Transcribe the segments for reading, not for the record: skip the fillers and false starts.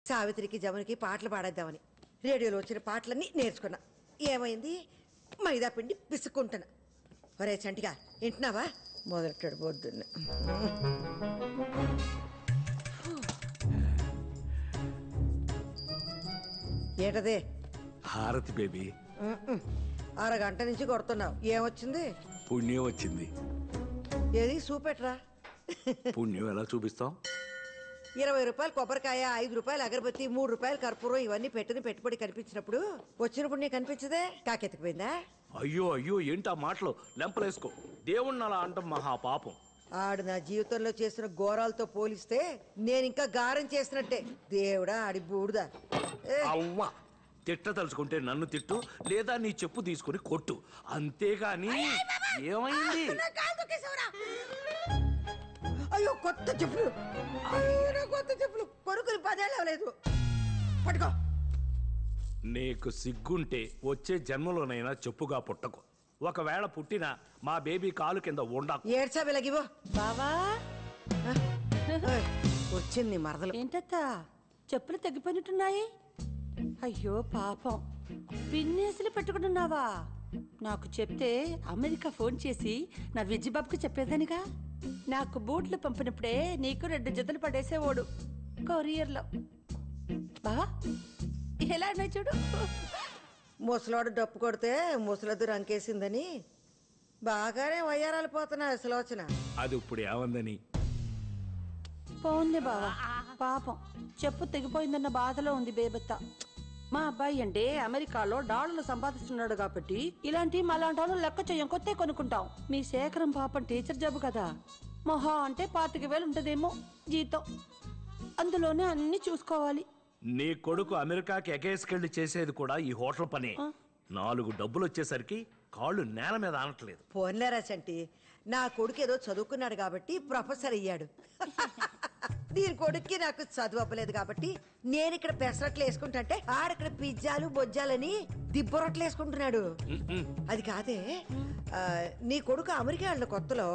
సావిత్రికి జమునికి పాటలు పాడేద్దామని రేడియోలో వచ్చిన పాటలన్నీ నేర్చుకున్నా. ఏమైంది? మైదా పిండి పిసుక్కుంటున్నా. ఒరే చంటిగా వింటున్నావా? మొదలెట్టాడు పొద్దున్న. ఏంటదే? హారతి బేబీ. అరగంట నుంచి కొడుతున్నావు. ఏమొచ్చింది? పుణ్యం వచ్చింది. ఏది చూపెట్రా. పుణ్యం ఎలా చూపిస్తాం? 20 రూపాయలు కొబ్బరికాయ, 5 రూపాయలు అగరబత్తి, 3 రూపాయలు కర్పూరం, ఇవన్నీ పెట్టిన పెట్టుబడి కనిపించినప్పుడు వచ్చినప్పుడు నీకు కనిపించదే? కాకెత్తుకుపోయిందా? అయ్యో అయ్యో, ఏంటా మాటలు? లెంపలేసుకో. దేవుణ్ణి అలా అంటాం మహాపాపం. ఆడు నా జీవితంలో చేసిన ఘోరాలతో పోలిస్తే నేను ఇంకా గారం చేసినట్టే. దేవుడా ఆడి బూడుదా. అవ్వా, తిట్ట తలుచుకుంటే నన్ను తిట్టు, లేదా నీ చెప్పు తీసుకుని కొట్టు, అంతేగాని. ఏమైంది? అయ్యో కొత్త చెప్పులు. అయ్యో కొత్త చెప్పులు కొనుక్కుని 10 ఏళ్ళు అవ్వలేదు. పట్టుకో. నీకు సిగ్గుంటే వచ్చే జన్మలోనైనా చెప్పుగా పుట్టకు. ఒకవేళ పుట్టినా మా బేబీ కాలు కింద ఉండకు. ఏడ్చా వెలగివో బావా. వచ్చింది మరదలు. ఏంటత్తా చెప్పులు తగ్గిపోయినట్టున్నాయి? అయ్యో పాపం, పిన్నేసులు పెట్టుకుంటున్నావా? నాకు చెప్తే అమెరికా ఫోన్ చేసి నా విజ్జిబాబుకి చెప్పేదానిగా. నాకు బూట్లు పంపినప్పుడే నీకు 2 జతలు పడేసేవాడు కొరియర్లో. బావా ఎలా ఉన్నాయి చూడు. ముసలాడు డప్పు కొడితే ముసలద్దు రంకేసిందని బాగానే వయ్యారాలు పోతున్నా సులోచన. అది ఇప్పుడు ఏమందని? పోంది బావా, పాపం చెప్పు తెగిపోయిందన్న బాధలో ఉంది బేబత్త. మా అబ్బాయి అంటే అమెరికాలో డాలర్లు సంపాదిస్తున్నాడు కాబట్టి ఇలాంటి మాలాంటి వాళ్ళు లెక్క చెయ్యం, కొత్త కొనుక్కుంటాం. మీ శేఖరం పాపం టీచర్ జాబ్ కదా, మొహా అంటే 25,000 ఉంటదేమో జీతం. అందులోనే అన్ని చూసుకోవాలి. నీ కొడుకు అమెరికాకి ఎగేసుకెళ్లి చేసేది కూడా ఈ హోటల్ పనే. 4 డబ్బులు వచ్చేసరికి కాళ్ళు నేల మీద ఆనట్లేదు. పోన్లేరా చంటి, నా కొడుకు ఏదో చదువుకున్నాడు కాబట్టి ప్రొఫెసర్ అయ్యాడు. దీని కొడుక్కి నాకు చదువు అవ్వలేదు కాబట్టి నేను ఇక్కడ పెసరట్లు వేసుకుంటే ఆడక్కడ పిజ్జాలు బొజ్జాలని దిబ్బరొట్లు వేసుకుంటున్నాడు. అది కాదే, నీ కొడుకు అమెరికా వెళ్ళిన కొత్తలో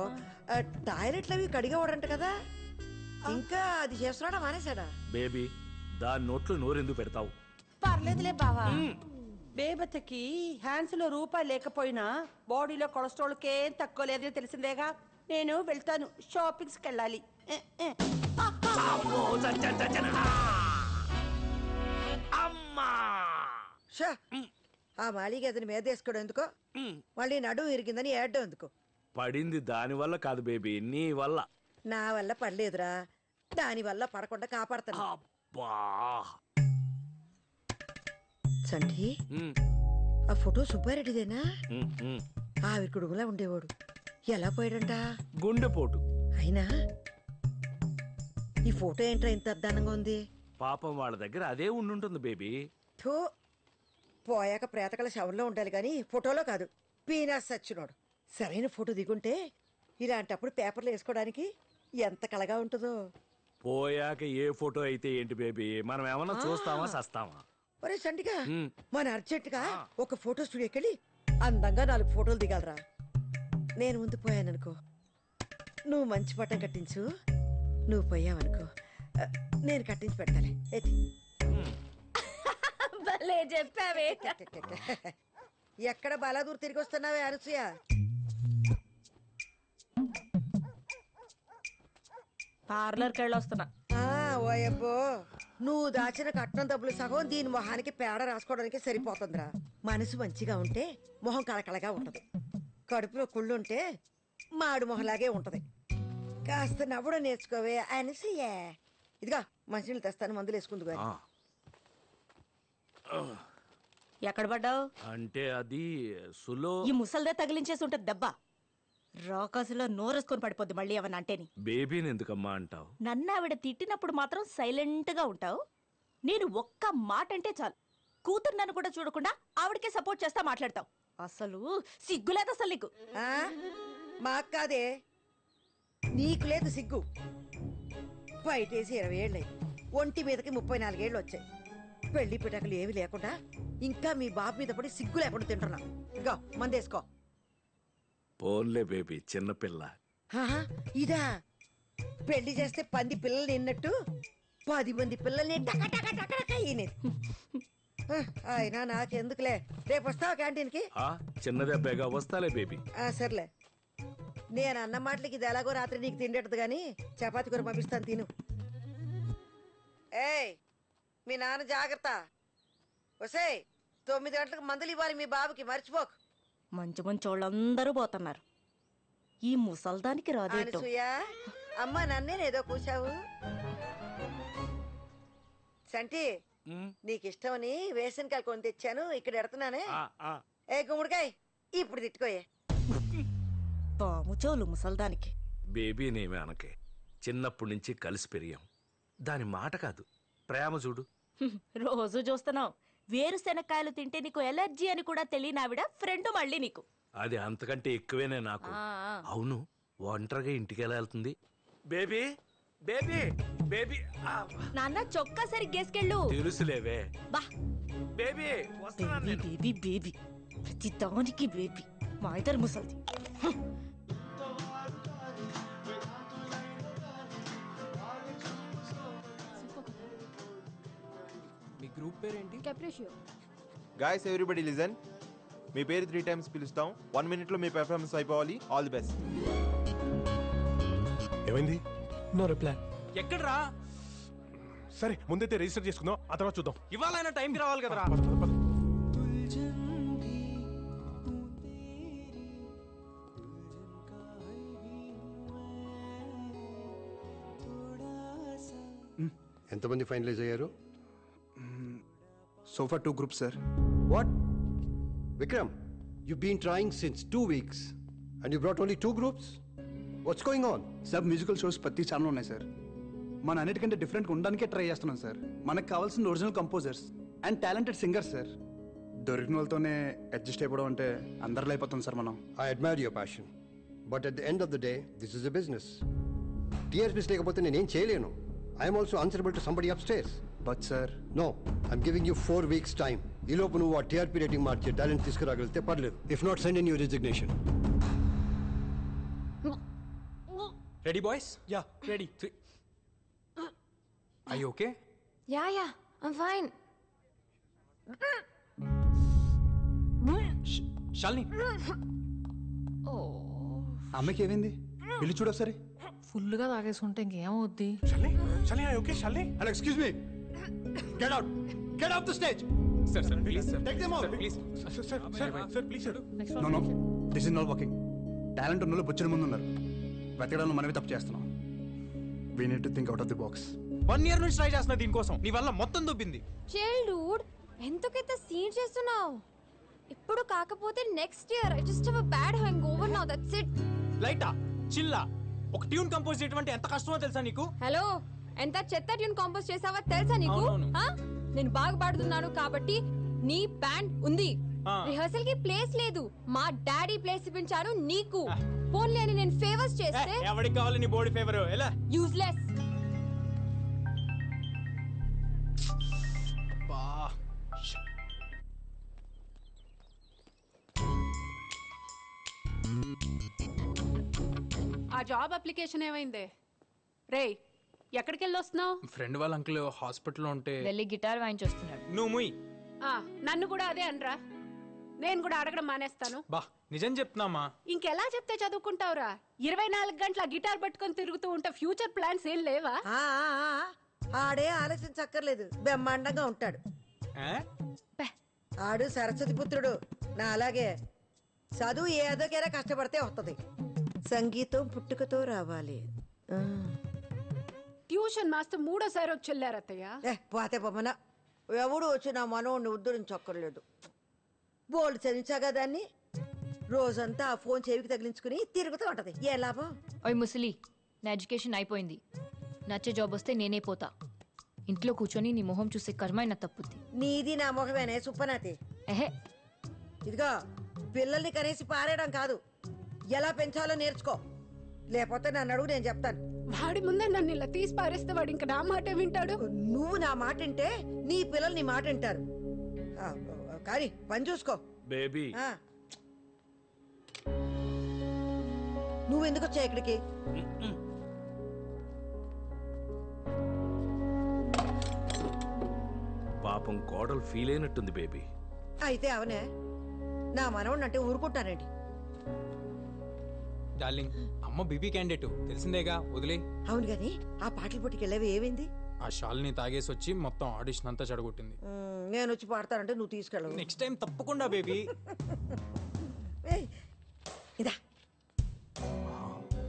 టాయిలెట్లు అవి కడిగేవాడంట కదా, ఇంకా అది చేస్తున్నాడా మానేశాడా? బేబీ, దాని నోట్లు నోరెందుకు పెడతావు? పర్లేదులే బావా. బేబత్తకి హ్యాండ్స్ లో రూపాయి లేకపోయినా బాడీలో కొలెస్ట్రాల్ కేం తక్కువ లేదని తెలిసిందేగా. నేను వెళ్తాను, షాపింగ్స్ కి వెళ్ళాలి. ఆ మాలికి అతని మీద వేసుకోవడం ఎందుకో, మళ్ళీ నడుము ఇరిగిందని ఏడ్డం ఎందుకు? పడింది దాని వల్ల కాదు బేబీ, నీ వల్ల. నా వల్ల పడలేదురా, దాని వల్ల పడకుండా కాపాడతాను. సంటి, ఆ ఫోటో సుబ్బారెడ్డిదేనా? ఆవిడ కొడుకులా ఉండేవాడు. ఎలా పోయాడంట? గుండెపోటు. అయినా ఈ ఫోటో ఏంట్రా ఇంత అద్దానంగా ఉంది? పాపం వాళ్ళ దగ్గర అదే ఉండుంటుంది బేబీ. థూ, పోయాక ప్రేతకల శవంలో ఉండాలి కానీ ఫోటోలో కాదు. పీనాస్ సచ్చినోడు. సరైన ఫోటో దిగుంటే ఇలాంటప్పుడు పేపర్లు వేసుకోవడానికి ఎంత కళగా ఉంటుందో. పోయాక ఏ ఫోటో అయితే ఏంటి బేబీ, మనం ఏమన్నా చూస్తామా సస్తామా? ఒరే సంటిగా, మన అర్జెంటుగా ఒక ఫోటో స్టూడియోకి వెళ్ళి అందంగా 4 ఫోటోలు దిగాలరా. నేను ముందు పోయాననుకో, నువ్వు మంచి పట్టం కట్టించు. నువ్వు పోయావనుకో, నేను కట్టించి పెడతాలే. చెప్పావే. ఎక్కడ బాలాదూర్ తిరిగి వస్తున్నావే అనసూయ? పార్లర్కి వెళ్ళొస్తున్నా. ఓయబ్బో, నువ్వు దాచిన కట్నం డబ్బులు సగం దీని మొహానికి పేడ రాసుకోవడానికి సరిపోతుందిరా. మనసు మంచిగా ఉంటే మొహం కళకళగా ఉంటది, కడుపులో కుళ్ళుంటే మాడు మొహలాగే ఉంటది. కాస్త నవ్వడం నేర్చుకోవే అనసూయ. ఇదిగా మంచినీళ్ళు తెస్తాను, మందులు వేసుకుంది. ఎక్కడ పడ్డావు? అంటే అది సులో. ఈ ముసల్దే తగిలించేసి ఉంటది దెబ్బ. రాకాసులో నోరేసుకొని పడిపోద్ది మళ్ళీ ఏమన్నా అంటేని. బేబీని ఎందుకమ్మా అంటావు? నన్ను ఆవిడ తిట్టినప్పుడు మాత్రం సైలెంట్ గా ఉంటావు. నేను ఒక్క మాట అంటే చాలు, కూతురు నన్ను కూడా చూడకుండా ఆవిడకే సపోర్ట్ చేస్తా మాట్లాడతావు. అసలు సిగ్గులేదు అసలు నీకు. మాకు కాదే, నీకు లేదు సిగ్గు. బయటేసి 20 ఏళ్ళయి, ఒంటి మీదకి 34 ఏళ్ళు వచ్చాయి. పెళ్లి పిటకలు ఏమి లేకుండా ఇంకా మీ బాబు మీద పడి సిగ్గు లేకుండా తింటున్నా. ఇగో మందేసుకో. పోన్లే బేబీ, చిన్నపిల్ల. ఇదా పెళ్లి చేస్తే పంది పిల్లలు నిన్నట్టు 10 మంది పిల్లల్ని టక టక టక టక ఈనేది. అయినా నాకెందుకులే, రేపు వస్తావా క్యాంటీన్కి? చిన్నదే అబ్బాయిగా వస్తాలే బేబీ. సర్లే, నేను అన్న మాటలకి ఇది ఎలాగో రాత్రి నీకు తిండేటది గాని చపాతి కూర పంపిస్తాను, తిను. ఏయ్, మీ నాన్న జాగ్రత్త. ఒసేయ్, 9 గంటలకు మందులు ఇవ్వాలి మీ బాబుకి, మర్చిపోకు. మంచి మంచి వాళ్ళందరూ పోతున్నారు, ఈ ముసల్దానికి రాదేటో. అనసూయ, అమ్మ నన్నేనేదో కూసావు. సంటి, నీకు ఇష్టమని వేసనకాయలు కొని తెచ్చాను, ఇక్కడ ఎడుతున్నానే. ఏ గుమ్మడికాయ, ఇప్పుడు తిట్టుకోయే. పాముచోలు ముసల్దానికి. బేబీ నేమే అనకే, చిన్నప్పటి నుంచి కలిసి పెరిగాం. దాని మాట కాదు, ప్రేమ చూడు. రోజు చూస్తున్నావు, వేరుశెనక్కాయలు తింటే నీకు ఎలర్జీ అని కూడా తెలియనావిడ ఫ్రెండ్ మళ్ళీ నీకు. అది అంతకంటే ఎక్కువేనే నాకు. అవును, ఒంటరిగా ఇంటికి ఎలా వెళ్తుంది? Baby baby baby. నాన్న చొక్కా సరిగ్గా వేసుకెళ్ళు. తెలుసులేవే. బా బేబీ వస్తున్నాను నేను. బేబీ బేబీ, ప్రతి దానికి బేబీ, మా ఇద్దరు ముసల్ది. మీ గ్రూప్ పేరేంటి? కెప్రిషియో. Guys everybody listen. మీ పేరు 3 times పిలుస్తాం. 1 minute లో మీ పెర్ఫార్మెన్స్ అయిపోవాలి. All the best. ఏమైంది? No reply. ఎక్కడ్రా? సరే, ముందైతే రిజిస్టర్ చేసుకుందాం, ఆ తర్వాత చూద్దాం. ఇవాళైనా టైంకి రావాలి కదరా. ఎంతమంది ఫైనలైజ్ అయ్యారు? Sofa 2 groups, sir. What? Vikram, you've been trying since 2 weeks and you brought only 2 groups? What's going on? Sir, musical shows ప్రతి ఛానల్ ఉన్నాయి సార్. మన అన్నిటికంటే డిఫరెంట్గా ఉండడానికే ట్రై చేస్తున్నాం సార్. మనకు కావాల్సిన original composers and talented singers sir. దొరికిన వాళ్ళతోనే అడ్జస్ట్ అయిపోవడం అంటే అందరిలో అయిపోతాం సార్ మనం. I admire your passion, but at the end of the day, this is a business. TRPs లేకపోతే నేనేం చేయలేను. I am also answerable to somebody upstairs. But sir, No, I'm giving you 4 weeks time. ఈ లోపు నువ్వు ఆ TRP rating మార్చే talent తీసుకురాగలిగితే పర్లేదు. If not, send in your resignation. Ready boys? Yeah ready. 3. I okay? Yeah I'm fine. Shalini, అమ్మకి ఏమైంది? వెళ్ళి చూడు ఒకసారి. ఫుల్గా తాగేసుకుంటే ఇంకేమవుద్ది? And excuse me. Get out. Get off the stage. Sir please sir. Take them out. Please sir please sir. No, this is not working. Talent ఉన్న వాళ్ళు బొచ్చిన ముందు ఉన్నారు. వెతకడంలో మనమే తప్పు చేస్తున్నాం. We need to think out of the box. 1 year నుంచి ట్రై చేస్తున్నా దీనికోసం. నీ వల్ల మొత్తం దొబ్బింది. చిల్ డూడ్, ఎందుకైతే సీన్ చేస్తున్నావు? ఇప్పుడు కాకపోతే next year. I just have a bad hangover now, that's it. లైటా చిల్లా. ఒక ట్యూన్ కంపోజ్ చేయడం అంటే ఎంత కష్టమో తెలుసా నీకు? హలో, ఎంత చెత్త ట్యూన్ కంపోజ్ చేసావో తెలుసా నీకు? అవునవును. నేను బాగా పాడుతున్నాను కాబట్టి నీ బ్యాండ్ ఉంది. రిహర్సల్ కి ప్లేస్ లేదు. మా డాడీ ప్లేస్ ఇప్పించాను నీకు. పోన్లే అని నేను ఫేవర్స్ చేస్తే ఎవరికి కావాలి నీ బాడీ ఫేవర్? ఎలా యూజ్లెస్. ఆ జాబ్ అప్లికేషన్ ఏమైందే? రేయ్, ఎక్కడికి వెళ్ళొస్తున్నావు? ఫ్రెండ్ వాళ్ళ అంకుల్ హాస్పిటల్లో ఉంటే వెళ్ళి గిటార్ వాయించొస్తున్నాడు. నువ్వు ముయ్. నన్ను కూడా అదే అనరా. నేను కూడా అడగడం మానేస్తాను. బా నిజం చెప్తున్నామా? ఇంకెలా చెప్తే చదువుకుంటావురా? 24 గంటల గిటార్ పట్టుకొని తిరుగుతూ ఉంటే ఫ్యూచర్ ప్లాన్స్ ఏం లేవా? ఆడే ఆలోచించక్కర్లేదు, బ్రహ్మాండంగా ఉంటాడు. ఆడు సరస్వతి పుత్రుడు, నా అలాగే. చదువు ఏదోకైనా కష్టపడితే వస్తుంది. సంగీతం పుట్టుకతో రావాలి. ట్యూషన్ మాస్టర్ 3ఓసారి వచ్చి వెళ్ళారత్తయ్య. పోతే పొమ్మన, ఎవడు వచ్చి నా మనోడిని ఉద్ధరించక్కర్లేదు. బోల్డ్ చదివించాగా దాన్ని. రోజంతా ఆ ఫోన్ చెవికి తగిలించుకుని తిరుగుతూ ఉంటది. ఏ లాభం? ఓయ్ ముసలి, నా ఎడ్యుకేషన్ అయిపోయింది. నచ్చే జాబ్ వస్తే నేనే పోతా. ఇంట్లో కూర్చొని నీ మొహం చూసే కర్మైనా తప్పుద్ది. నీది నా మొహమేనే సుప్పనాతి. ఎహే, ఇదిగో, పిల్లల్ని కనేసి పారేయడం కాదు, ఎలా పెంచాలో నేర్చుకో. లేకపోతే నన్ను అడుగు, నేను చెప్తాను. వాడి ముందే నన్ను ఇలా తీసి పారేస్తే వాడు ఇంకా నా మాట వింటాడు. నువ్వు నా మాట వింటే నీ పిల్లలు నీ మాట వింటారు. కానీ పని చూసుకో బేబీ. నువ్వెందుకు వచ్చావు ఇక్కడికి? పాపం కోడలు ఫీల్ అయినట్టుంది బేబీ. అయితే అవనే నా మనవడిని అంటే ఊరుకుంటానండి. డార్లింగ్, అమ్మ బీబీ క్యాండిడేట్ తెలిసిందేగా, వదిలే. అవును గాని ఆ పాటల పోటీకి వెళ్ళేవి ఏమైంది? ఆ షాల్ని తాగేసి వచ్చి మొత్తం ఆడిషన్ అంతా చెడగొట్టింది. నేను వచ్చి పాడతానంటే నువ్వు తీసుకెళ్ళవు. నెక్స్ట్ టైం తప్పకుండా బేబీ. ఏయ్, ఇదా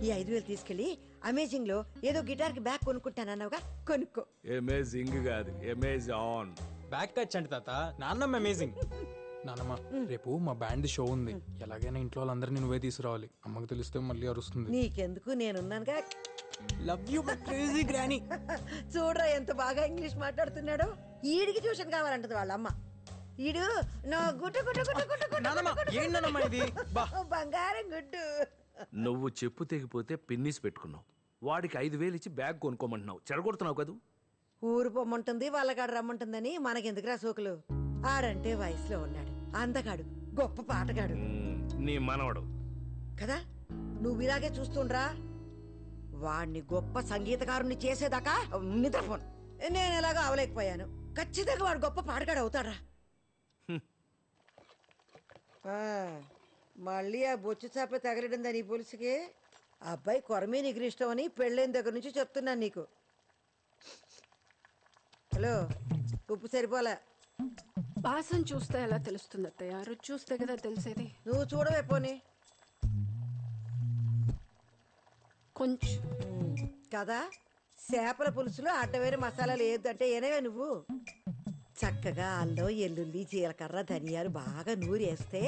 ఈ 5,000 తీసుకెళ్ళి అమేజింగ్ లో ఏదో గిటార్ కి బ్యాగ్ కొనుక్కుంటానన్నావుగా, కొనుక్కో. అమేజింగ్ కాదు, అమేజాన్. బ్యాక్ టచ్ అంటే తాత, నాన్నమ్మ అమేజింగ్. నాన్నమ్మ, రేపు మా బ్యాండ్ షో ఉంది, ఎలాగైనా ఇంట్లో వాళ్ళందరినీ నువ్వే తీసుకురావాలి. అమ్మకి తెలిస్తే మళ్ళీ అరుస్తుంది. నీకెందుకు, నేనున్నానుగా. Love you my crazy granny. చూడరా ఎంత బాగా ఇంగ్లీష్ మాట్లాడుతున్నాడు. ఈడికి ట్యూషన్ కావాలంటది వాళ్ళ అమ్మ. ఈడు నా గుడ్డు గుడ్డు గుడ్డు గుడ్డు గుడ్డు నాన్నమ్మ, ఏంటి నాన్నమ్మ ఇది? బా. బంగారం గుడ్డు. నువ్వు చెప్పు తెగిపోతే పిన్నిస్ పెట్టుకున్నావు, వాడికి 5,000 ఇచ్చి బ్యాగ్ కొనుక్కోమంటున్నావు. చెడగొడుతున్నావు కదూ. ఊరు పొమ్మంటుంది, వాళ్ళకాడు రమ్మంటుందని మనకెందుకురా సోకులు. ఆడంటే వయసులో ఉన్నాడు, అందగాడు, గొప్ప పాటగాడు నీ మనవడు కదా. నువ్వు ఇలాగే చూస్తుండ్రా. వాణ్ణి గొప్ప సంగీతకారుని చేసేదాకా నిద్రపోను. నేను ఎలాగో అవలేకపోయాను. ఖచ్చితంగా వాడు గొప్ప పాటగాడు అవుతాడా. మళ్ళీ ఆ బొచ్చు చేప తగలడిందని ఈ పులుసుకి. అబ్బాయి కొరమే నీకు ఇష్టం అని పెళ్ళైన దగ్గర నుంచి చెప్తున్నాను నీకు. హలో, ఉప్పు సరిపోలే. వాసన చూస్తే ఎలా తెలుస్తుంది అత్తయ్య? రుచి చూస్తే కదా తెలిసేది. నువ్వు చూడవే పోనీ. కొంచెం కదా, చేపల పులుసులో అడ్డమైన మసాలాలు ఏదంటే ఏనవే నువ్వు. చక్కగా అల్లం, ఎల్లుల్లి, జీలకర్ర, ధనియాలు బాగా నూరేస్తే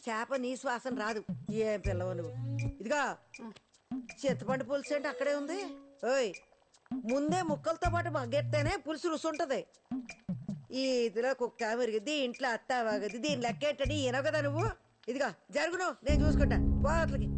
చేప నీ శ్వాసన రాదు. ఏం పిల్లవు నువ్వు. ఇదిగా చింతపండు పులుసు అంటే అక్కడే ఉంది. ఓయ్, ముందే ముక్కలతో పాటు మగ్గెత్తేనే పులుసు రుసుంటది. ఈ ఇదిలో కుక్క మెరిగిద్ది, ఇంట్లో అత్త వాగది, దీని లెక్కెట్టని ఈనవు కదా నువ్వు. ఇదిగా జరుగును, నేను చూసుకుంటా. పోట్లకి